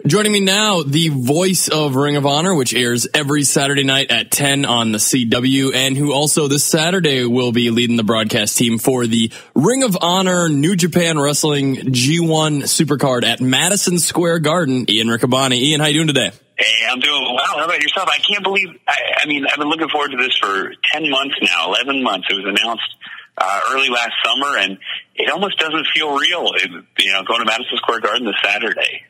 Joining me now, the voice of Ring of Honor, which airs every Saturday night at 10 on the CW, and who also this Saturday will be leading the broadcast team for the Ring of Honor New Japan Wrestling G1 Supercard at Madison Square Garden. Ian Riccaboni. Ian, how you doing today? Hey, I'm doing well. How about yourself? I can't believe, I mean, I've been looking forward to this for 10 months now, 11 months. It was announced early last summer, and it almost doesn't feel real, going to Madison Square Garden this Saturday.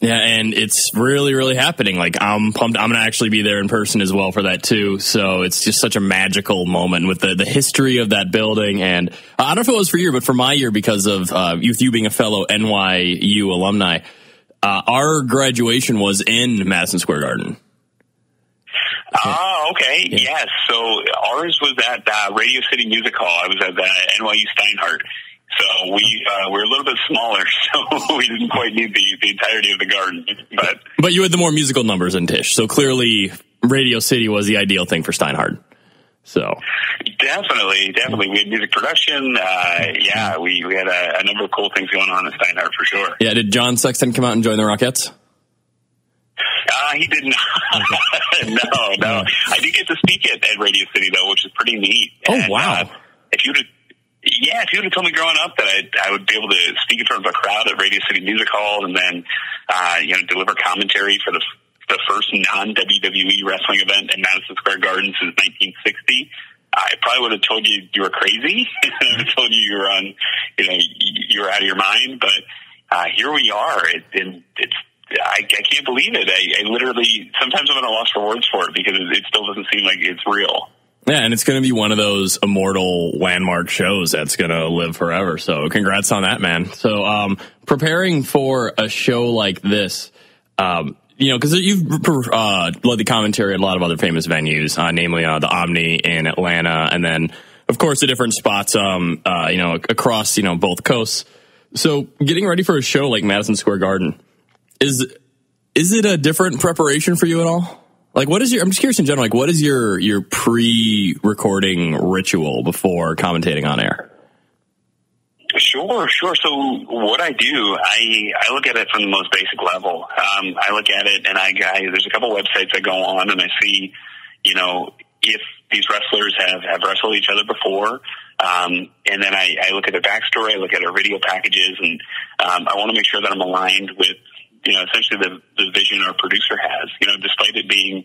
Yeah, and it's really, really happening. Like, I'm pumped. I'm going to actually be there in person as well for that, too. So it's just such a magical moment with the history of that building. And I don't know if it was for you, but for my year, because of you being a fellow NYU alumni, our graduation was in Madison Square Garden. Oh, okay. Yeah. Yes. So ours was at Radio City Music Hall. I was at NYU Steinhardt. So we're a little bit smaller, so we didn't quite need the entirety of the garden. But you had the more musical numbers than Tisch, so clearly Radio City was the ideal thing for Steinhardt. So definitely, we had music production. We had a number of cool things going on in Steinhardt for sure. Yeah, did John Sexton come out and join the Rockettes? He did not. Okay. No. I did get to speak at Radio City though, which is pretty neat. Oh, wow! If you would have told me growing up that I would be able to speak in front of a crowd at Radio City Music Hall and then, deliver commentary for the first non-WWE wrestling event in Madison Square Garden since 1960, I probably would have told you were crazy. I would have told you you were you were out of your mind. But here we are. I can't believe it. I literally, sometimes I'm at a loss for words for it because it still doesn't seem like it's real. Yeah, and it's going to be one of those immortal landmark shows that's going to live forever. So congrats on that, man. So preparing for a show like this, because you've led the commentary at a lot of other famous venues, namely the Omni in Atlanta, and then, of course, the different spots, across, both coasts. So getting ready for a show like Madison Square Garden, is it a different preparation for you at all? Like, I'm just curious in general, like, what is your pre-recording ritual before commentating on air? Sure. So what I do, I look at it from the most basic level. I look at it and there's a couple websites I go on and I see, if these wrestlers have wrestled each other before. And then I look at their backstory, I look at their video packages, and I want to make sure that I'm aligned with, essentially the vision our producer has. Despite it being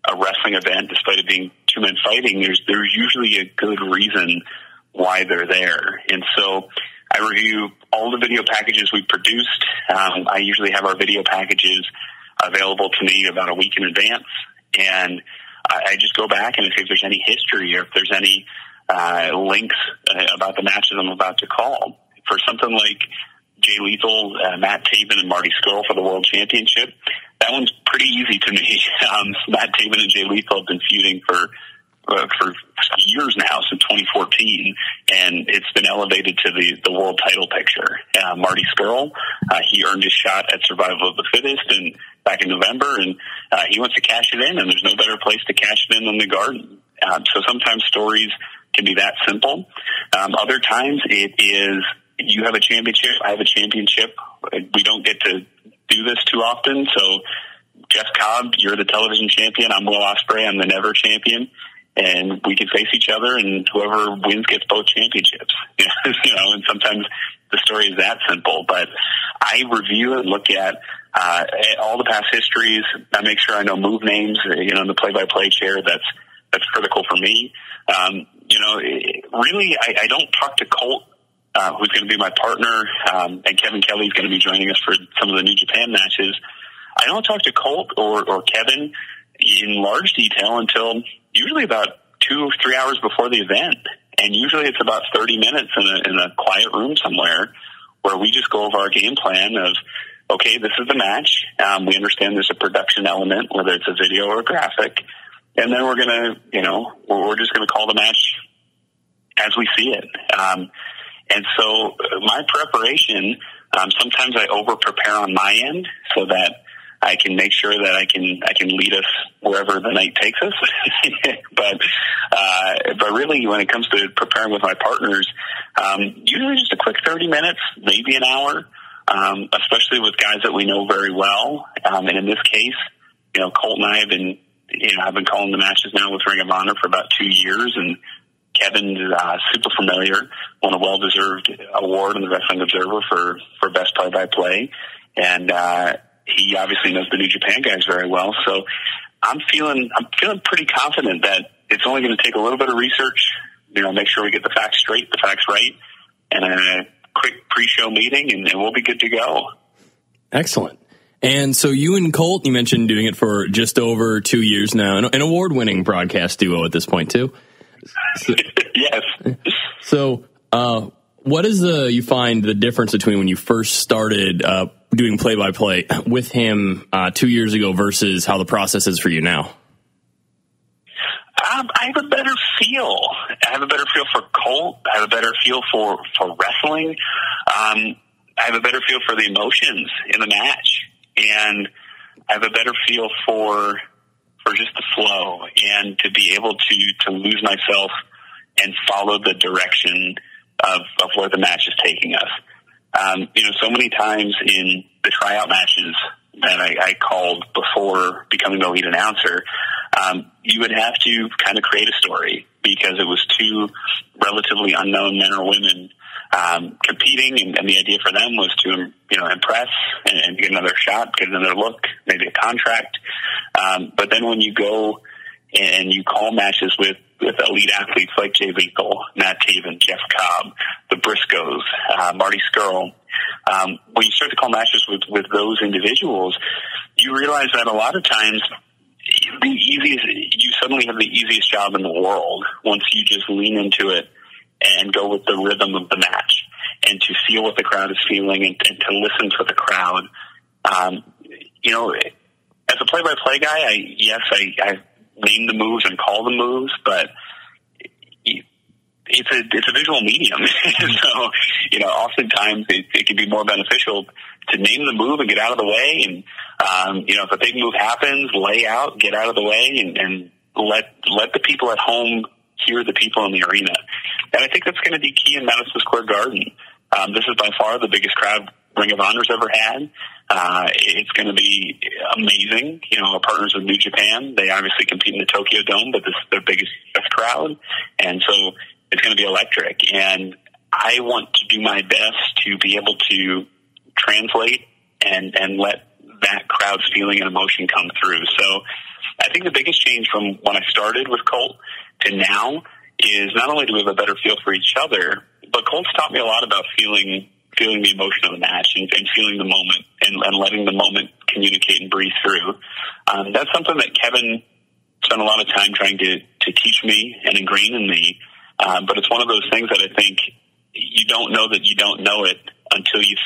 a wrestling event, despite it being two men fighting, there's usually a good reason why they're there. And so I review all the video packages we've produced. I usually have our video packages available to me about a week in advance. And I just go back and see if there's any history or if there's any links about the matches I'm about to call. For something like Jay Lethal, Matt Taven, and Marty Scurll for the World Championship, that one's pretty easy to me. Matt Taven and Jay Lethal have been feuding for years now, since 2014, and it's been elevated to the world title picture. Marty Scurll, he earned his shot at Survival of the Fittest back in November, and he wants to cash it in, and there's no better place to cash it in than the Garden. So sometimes stories can be that simple. Other times it is, you have a championship, I have a championship. We don't get to do this too often. So Jeff Cobb, you're the television champion. I'm Will Ospreay. I'm the never champion. And we can face each other, and whoever wins gets both championships. And sometimes the story is that simple. But I review and look at all the past histories. I make sure I know move names, in the play-by-play chair. That's critical for me. Really, I don't talk to Colt, who's going to be my partner, and Kevin Kelly's going to be joining us for some of the New Japan matches. I don't talk to Colt or Kevin in large detail until usually about 2 or 3 hours before the event. And usually it's about 30 minutes in a quiet room somewhere where we just go over our game plan of, okay, this is the match. We understand there's a production element, whether it's a video or a graphic. And then we're going to, we're just going to call the match as we see it. And so my preparation, sometimes I over prepare on my end so that I can make sure that I can lead us wherever the night takes us. But really, when it comes to preparing with my partners, usually just a quick 30 minutes, maybe an hour. especially with guys that we know very well. And in this case, Colt and I have been calling the matches now with Ring of Honor for about 2 years, and Kevin's super familiar, won a well-deserved award in the Wrestling Observer for best play-by-play, and he obviously knows the New Japan guys very well. So I'm feeling pretty confident that it's only going to take a little bit of research, make sure we get the facts straight, the facts right, and a quick pre-show meeting, and we'll be good to go. Excellent. And so you and Colt, you mentioned doing it for just over 2 years now, an award-winning broadcast duo at this point too. Yes. So, what is you find the difference between when you first started doing play-by-play with him 2 years ago versus how the process is for you now? I have a better feel. I have a better feel for Colt. I have a better feel for wrestling. I have a better feel for the emotions in the match, and I have a better feel for just the flow, and to be able to lose myself and follow the direction of where the match is taking us. So many times in the tryout matches that I called before becoming the lead announcer, you would have to kind of create a story because it was two relatively unknown men or women competing, and the idea for them was to impress and get another shot, get another look, maybe a contract. But then when you go and you call matches with elite athletes like Jay Lethal, Matt Taven, Jeff Cobb, the Briscoes, Marty Scurll, when you start to call matches with those individuals, you realize that a lot of times you suddenly have the easiest job in the world once you just lean into it and go with the rhythm of the match, and to feel what the crowd is feeling, and to listen to the crowd. As a play-by-play guy, I name the moves and call the moves, but it's a visual medium. So, oftentimes it can be more beneficial to name the move and get out of the way. And, if a big move happens, lay out, get out of the way, and let the people at home hear the people in the arena. And I think that's going to be key in Madison Square Garden. This is by far the biggest crowd Ring of Honor's ever had. It's going to be amazing. Our partners with New Japan, they obviously compete in the Tokyo Dome, but this is their biggest crowd. And so it's going to be electric. And I want to do my best to be able to translate and let that crowd's feeling and emotion come through. So I think the biggest change from when I started with Colt to now is not only do we have a better feel for each other, but Colt's taught me a lot about feeling the emotion of the match and feeling the moment and letting the moment communicate and breathe through. That's something that Kevin spent a lot of time trying to teach me and ingrain in me. But it's one of those things that I think you don't know that you don't know it until you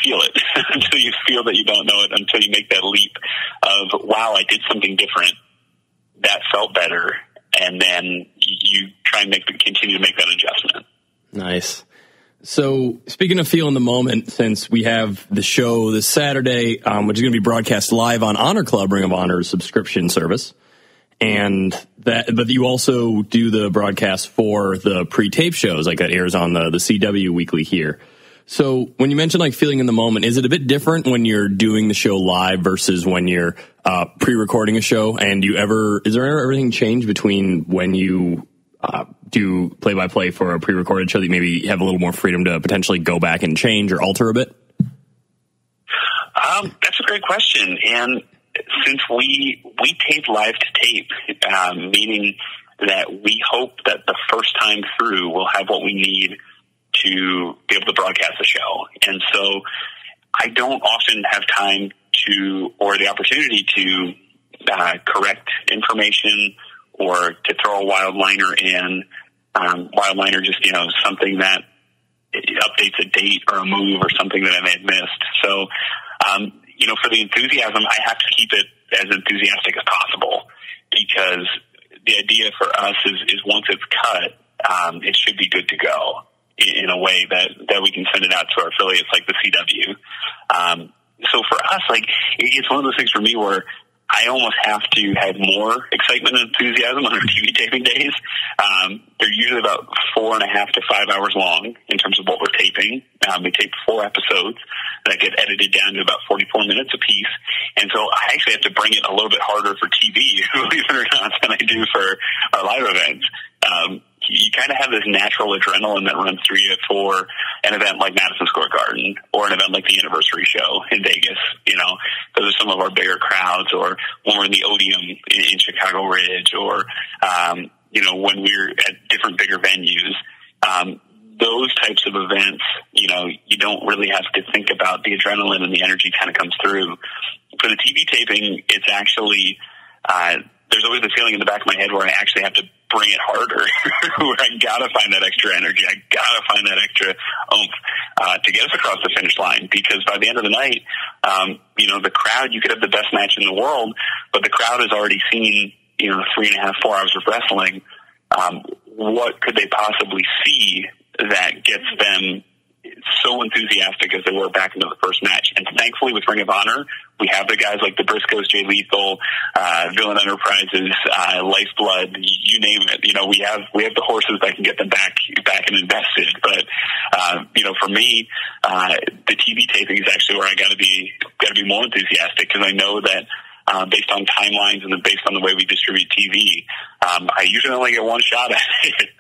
feel it, until you feel that you don't know it, until you make that leap of, wow, I did something different. That felt better. And then you try and continue to make that adjustment. Nice. So speaking of feeling the moment, since we have the show this Saturday, which is going to be broadcast live on Honor Club, Ring of Honor's subscription service, but you also do the broadcast for the pre-tape shows, like that airs on the CW weekly here. So when you mentioned feeling in the moment, is it a bit different when you're doing the show live versus when you're pre-recording a show? And is there ever everything change between when you do play-by-play for a pre-recorded show that you maybe have a little more freedom to potentially go back and change or alter a bit? That's a great question. And since we tape live to tape, meaning that we hope that the first time through we'll have what we need to be able to broadcast the show. And so I don't often have time or the opportunity to correct information or to throw a wild liner in. Wild liner just, something that updates a date or a move or something that I may have missed. So, for the enthusiasm, I have to keep it as enthusiastic as possible, because the idea for us is once it's cut, it should be good to go in a way that we can send it out to our affiliates like the CW. So for us, it's one of those things for me where I almost have to have more excitement and enthusiasm on our TV taping days. They're usually about 4.5 to 5 hours long in terms of what we're taping. We tape 4 episodes that get edited down to about 44 minutes apiece. And so I actually have to bring it a little bit harder for TV, believe it or not, than I do for our live events. You kind of have this natural adrenaline that runs through you for an event like Madison Square Garden or an event like the Anniversary Show in Vegas. You know, those are some of our bigger crowds, or when we're in the Odeum in Chicago Ridge, or, you know, when we're at different bigger venues. Those types of events, you know, you don't really have to think about the adrenaline, and the energy kind of comes through. For the TV taping, it's actually, there's always a feeling in the back of my head where I actually have to bring it harder, where I gotta find that extra energy. I gotta find that extra oomph, to get us across the finish line, because by the end of the night, you know, the crowd, you could have the best match in the world, but the crowd has already seen, you know, 3.5, 4 hours of wrestling. What could they possibly see that gets them so enthusiastic as they were back into the first match? And thankfully with Ring of Honor, we have the guys like the Briscoes, Jay Lethal, Villain Enterprises, Lifeblood, you name it. You know, we have the horses that can get them back and invested. But, you know, for me, the TV taping is actually where I gotta be more enthusiastic, because I know that, based on timelines and based on the way we distribute TV, I usually only get one shot at it.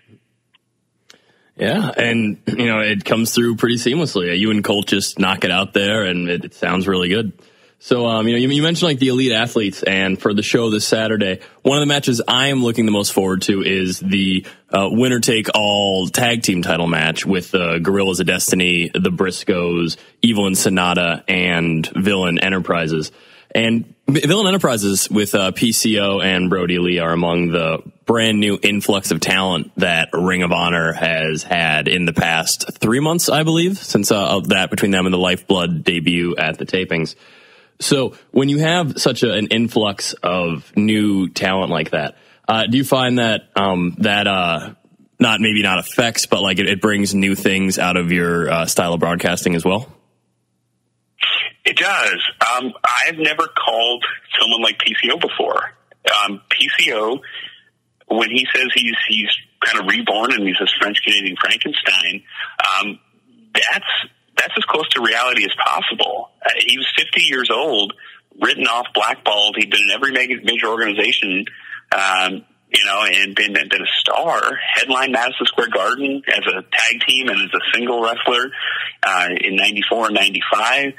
Yeah, and, you know, it comes through pretty seamlessly. You and Colt just knock it out there, and it sounds really good. So, you know, you mentioned, like, the elite athletes, and for the show this Saturday, one of the matches I am looking the most forward to is the winner-take-all tag team title match with Gorillas of Destiny, the Briscoes, Evil and Sonata, and Villain Enterprises. And Villain Enterprises with PCO and Brody Lee are among the brand new influx of talent that Ring of Honor has had in the past 3 months, I believe, since that between them and the Lifeblood debut at the tapings. So when you have such an influx of new talent like that, do you find that not affects, but like it brings new things out of your style of broadcasting as well? It does. I've never called someone like PCO before. PCO, when he says he's kind of reborn and he's this French-Canadian Frankenstein, that's as close to reality as possible. He was 50 years old, written off, blackballed. He'd been in every major organization, you know, and been a star. Headlined Madison Square Garden as a tag team and as a single wrestler in 94 and 95.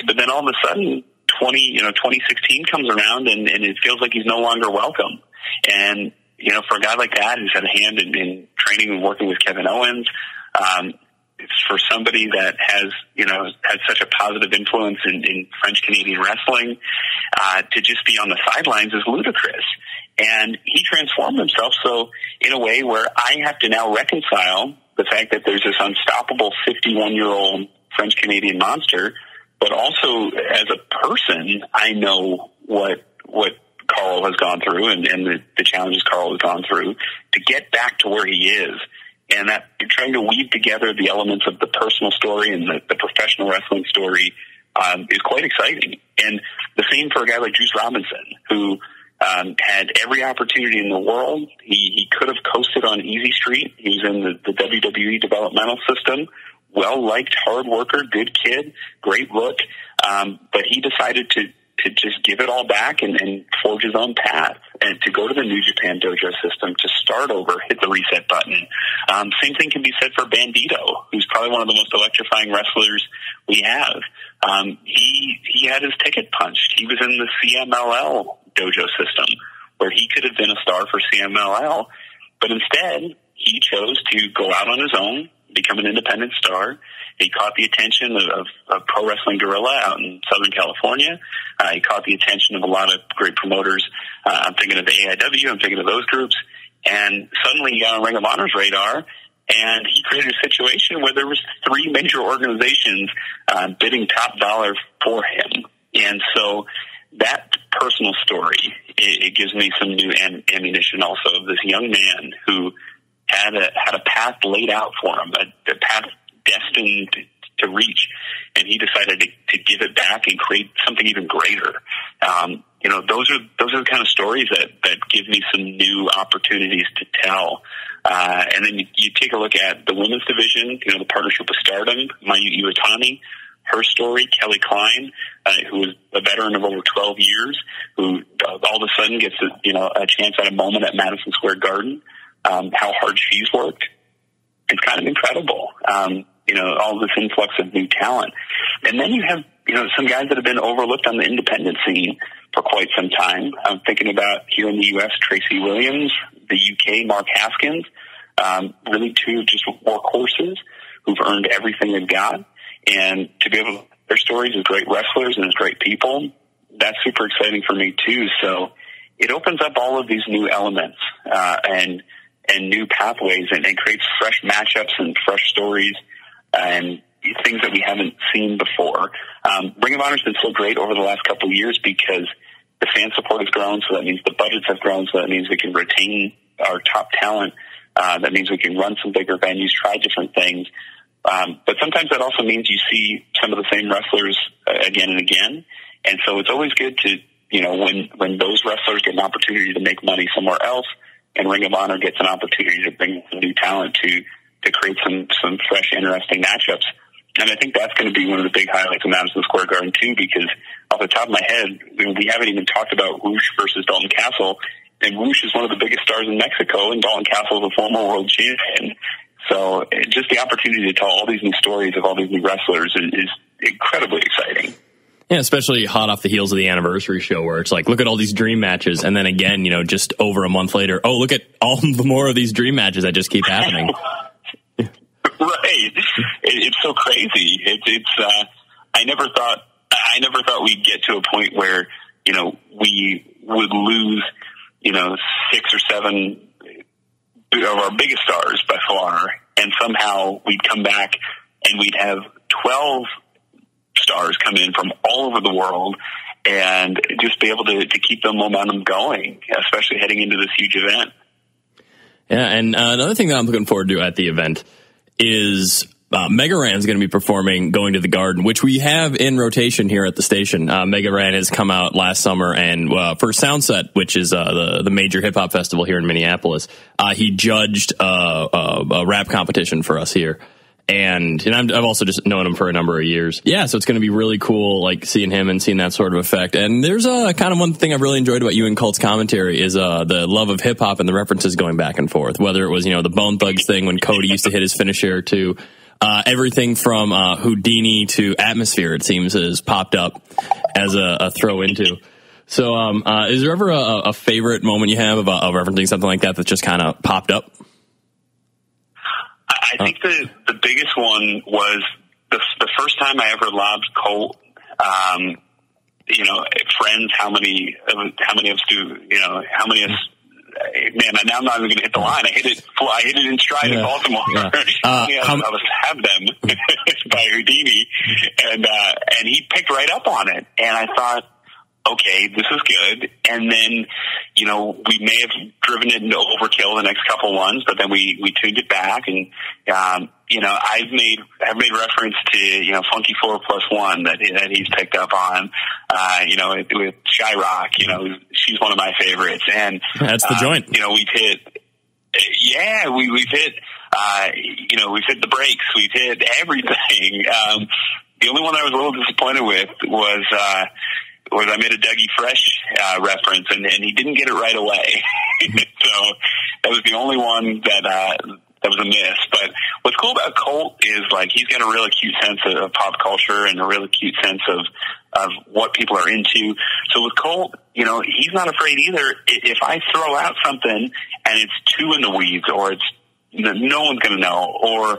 But then all of a sudden, 2016 comes around, and it feels like he's no longer welcome. And, you know, for a guy like that who's had a hand in training and working with Kevin Owens, for somebody that has, you know, had such a positive influence in French-Canadian wrestling, to just be on the sidelines is ludicrous. And he transformed himself so in a way where I have to now reconcile the fact that there's this unstoppable 51-year-old French-Canadian monster, but also as a person, I know what Carl has gone through and the challenges Carl has gone through to get back to where he is. And that trying to weave together the elements of the personal story and the professional wrestling story is quite exciting. And the same for a guy like Juice Robinson, who had every opportunity in the world. He could have coasted on Easy Street. He was in the WWE developmental system. Well-liked, hard worker, good kid, great look. But he decided to just give it all back and forge his own path, and to go to the New Japan Dojo system, to start over, hit the reset button. Same thing can be said for Bandito, who's probably one of the most electrifying wrestlers we have. He had his ticket punched. He was in the CMLL Dojo system, where he could have been a star for CMLL, but instead he chose to go out on his own, become an independent star. He caught the attention of Pro Wrestling Guerrilla out in Southern California. He caught the attention of a lot of great promoters. I'm thinking of the AIW, I'm thinking of those groups. And suddenly he got on Ring of Honor's radar, and he created a situation where there was 3 major organizations bidding top dollar for him. And so that personal story, it gives me some new ammunition also of this young man who had a path laid out for him, a path destined to reach, and he decided to give it back and create something even greater. those are the kind of stories that give me some new opportunities to tell. And then you take a look at the women's division, the partnership with Stardom, Mayu Iwatani, her story, Kelly Klein, who is a veteran of over 12 years, who all of a sudden gets a chance at a moment at Madison Square Garden, how hard she's worked. It's kind of incredible. All this influx of new talent. And then you have, some guys that have been overlooked on the independent scene for quite some time. I'm thinking about here in the U.S., Tracy Williams, the UK, Mark Haskins, really two just workhorses who've earned everything they've got. And to be able to, their stories as great wrestlers and as great people, that's super exciting for me too. So it opens up all of these new elements, and new pathways and creates fresh matchups and fresh stories and things that we haven't seen before. Ring of Honor's been so great over the last couple of years because the fan support has grown, so that means the budgets have grown, so that means we can retain our top talent. That means we can run some bigger venues, try different things. But sometimes that also means you see some of the same wrestlers again and again. And so it's always good to, when those wrestlers get an opportunity to make money somewhere else, and Ring of Honor gets an opportunity to bring some new talent to create some fresh, interesting matchups. And I think that's going to be one of the big highlights of Madison Square Garden too, because off the top of my head, we haven't even talked about Whoosh versus Dalton Castle. And Whoosh is one of the biggest stars in Mexico, and Dalton Castle is a former world champion. So just the opportunity to tell all these new stories of all these new wrestlers is incredibly exciting. Yeah, especially hot off the heels of the anniversary show where it's like, look at all these dream matches. And then again, just over a month later, oh, look at all the more of these dream matches that just keep happening. Right. It's so crazy. I never thought we'd get to a point where, we would lose, 6 or 7 of our biggest stars by far, and somehow we'd come back and we'd have 12 stars come in from all over the world and just be able to keep the momentum going, especially heading into this huge event. Yeah, and another thing that I'm looking forward to at the event is Mega Ran's going to be performing Going to the Garden, which we have in rotation here at the station. Mega Ran has come out last summer, and for Soundset, which is the major hip-hop festival here in Minneapolis, he judged a rap competition for us here. And I've also just known him for a number of years. Yeah, so it's going to be really cool, like seeing him and seeing that sort of effect. And there's kind of one thing I've really enjoyed about you and Cult's commentary is the love of hip hop and the references going back and forth. Whether it was the Bone Thugs thing when Cody used to hit his finisher to everything from Houdini to Atmosphere, it seems, has popped up as a throw into. So is there ever a favorite moment you have of referencing something like that just kind of popped up? I think the biggest one was the first time I ever lobbed Colt. Friends, how many of us do? How many of us? Man, now I'm not even going to hit the line. I hit it in stride in Baltimore. Yeah. How many of us have them by Houdini, and he picked right up on it, and I thought, okay, this is good. And then, we may have driven it into overkill the next couple ones, but then we tuned it back. And, I've made reference to, Funky 4+1 that he's picked up on, with Shy Rock, she's one of my favorites. And that's the joint. We've hit, we've hit, we've hit the brakes. We've hit everything. The only one I was a little disappointed with was I made a Dougie Fresh reference, and he didn't get it right away. So that was the only one that was a miss. But what's cool about Colt is he's got a real acute sense of pop culture and a real acute sense of what people are into. So with Colt, he's not afraid either. If I throw out something and it's too in the weeds, or it's no one's going to know, or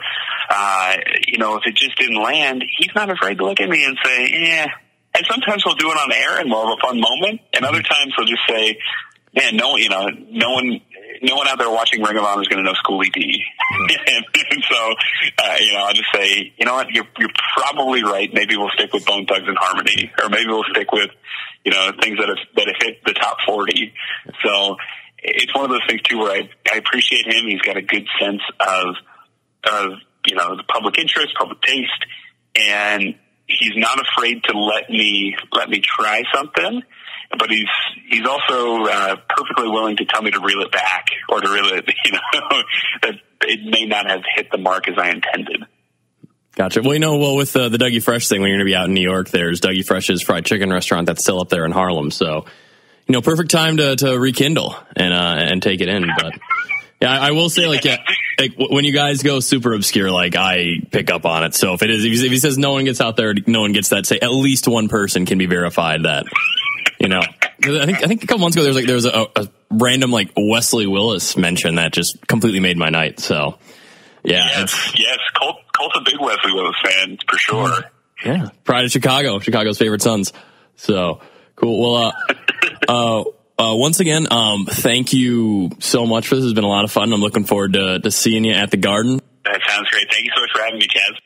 if it just didn't land, he's not afraid to look at me and say, "Eh." And sometimes he'll do it on air and more of a fun moment, and other times he'll just say, "Man, no one out there watching Ring of Honor is going to know Schoolie D." And so, I'll just say, you know what, you're probably right. Maybe we'll stick with Bone Thugs and Harmony, or maybe we'll stick with things that have hit the top 40. So it's one of those things too where I appreciate him. He's got a good sense of the public interest, public taste, and he's not afraid to let me try something, but he's also perfectly willing to tell me to reel it back, or to reel it, that it may not have hit the mark as I intended. Gotcha. Well, with the Dougie Fresh thing, when you're going to be out in New York, there's Dougie Fresh's fried chicken restaurant that's still up there in Harlem. So, perfect time to rekindle and take it in. But yeah, I will say, like when you guys go super obscure, like, I pick up on it. So if he says no one gets out there, no one gets that, say at least one person can be verified that, I think a couple months ago there was a random like Wesley Willis mention that just completely made my night. So yeah. Yes. Colt's a big Wesley Willis fan for sure. Yeah. Pride of Chicago's favorite Sons. So cool. Well, once again, thank you so much for this. It's been a lot of fun. I'm looking forward to seeing you at the Garden. That sounds great. Thank you so much for having me, Chaz.